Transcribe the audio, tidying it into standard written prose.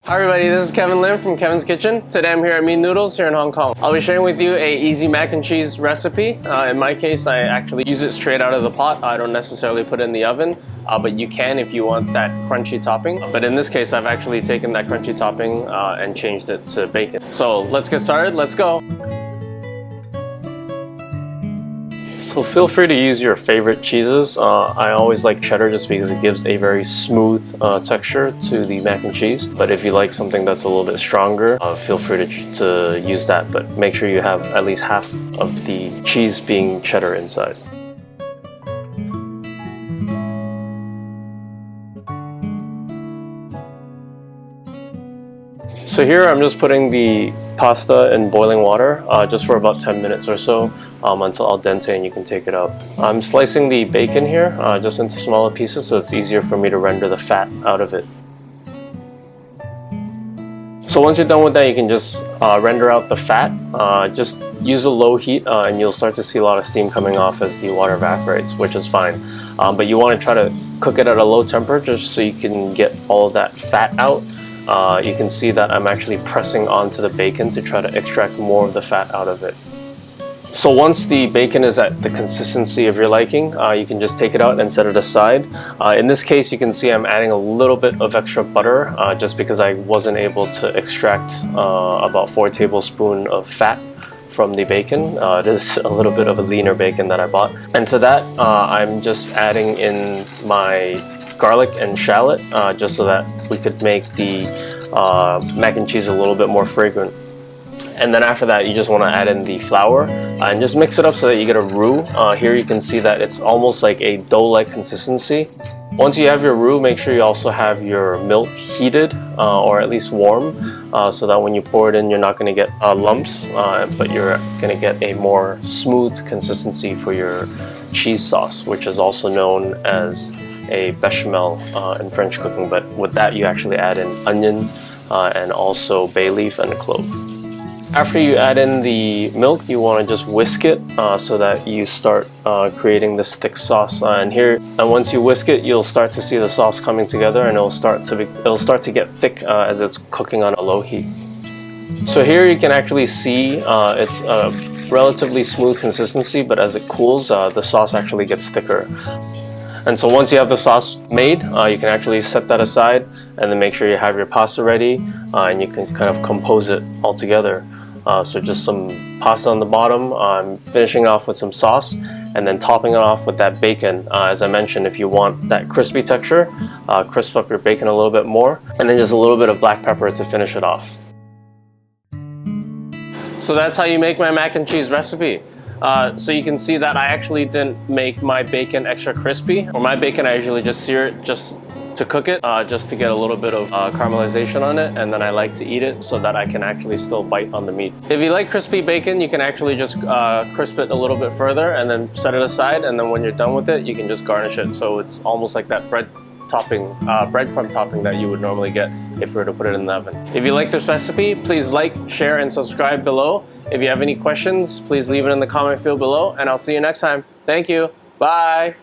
Hi everybody, this is Kevin Lim from Kevin's Kitchen. Today I'm here at Mean Noodles here in Hong Kong. I'll be sharing with you a easy mac and cheese recipe. In my case, I actually use it straight out of the pot. I don't necessarily put it in the oven, but you can if you want that crunchy topping. But in this case, I've actually taken that crunchy topping and changed it to bacon. So let's get started, let's go. So feel free to use your favorite cheeses. I always like cheddar just because it gives a very smooth texture to the mac and cheese. But if you like something that's a little bit stronger, feel free to use that. But make sure you have at least half of the cheese being cheddar inside. So here I'm just putting the pasta in boiling water just for about 10 minutes or so until al dente and you can take it out. I'm slicing the bacon here just into smaller pieces so it's easier for me to render the fat out of it. So once you're done with that, you can just render out the fat. Just use a low heat and you'll start to see a lot of steam coming off as the water evaporates, which is fine. But you want to try to cook it at a low temperature just so you can get all of that fat out. You can see that I'm actually pressing onto the bacon to try to extract more of the fat out of it. So once the bacon is at the consistency of your liking, you can just take it out and set it aside. In this case, you can see I'm adding a little bit of extra butter just because I wasn't able to extract about 4 tablespoons of fat from the bacon. It is a little bit of a leaner bacon that I bought. And to that, I'm just adding in my garlic and shallot just so that we could make the mac and cheese a little bit more fragrant. And then after that, you just want to add in the flour and just mix it up so that you get a roux. Here you can see that it's almost like a dough-like consistency. Once you have your roux, make sure you also have your milk heated or at least warm so that when you pour it in, you're not going to get lumps, but you're going to get a more smooth consistency for your cheese sauce, which is also known as a bechamel in French cooking. But with that, you actually add in onion and also bay leaf and a clove. After you add in the milk, you want to just whisk it so that you start creating this thick sauce. And once you whisk it, you'll start to see the sauce coming together, and it'll start to get thick as it's cooking on a low heat. So here you can actually see it's a relatively smooth consistency, but as it cools, the sauce actually gets thicker. And so once you have the sauce made, you can actually set that aside and then make sure you have your pasta ready and you can kind of compose it all together. So just some pasta on the bottom, I'm finishing off with some sauce and then topping it off with that bacon. As I mentioned, if you want that crispy texture, crisp up your bacon a little bit more, and then just a little bit of black pepper to finish it off. So that's how you make my mac and cheese recipe. So you can see that I actually didn't make my bacon extra crispy. For my bacon, I usually just sear it just to cook it, just to get a little bit of caramelization on it, and then I like to eat it so that I can actually still bite on the meat. If you like crispy bacon, you can actually just crisp it a little bit further and then set it aside, and then when you're done with it, you can just garnish it. So it's almost like that breadcrumb topping that you would normally get if you were to put it in the oven. If you like this recipe, please like, share, and subscribe below. If you have any questions, please leave it in the comment field below, and I'll see you next time. Thank you. Bye.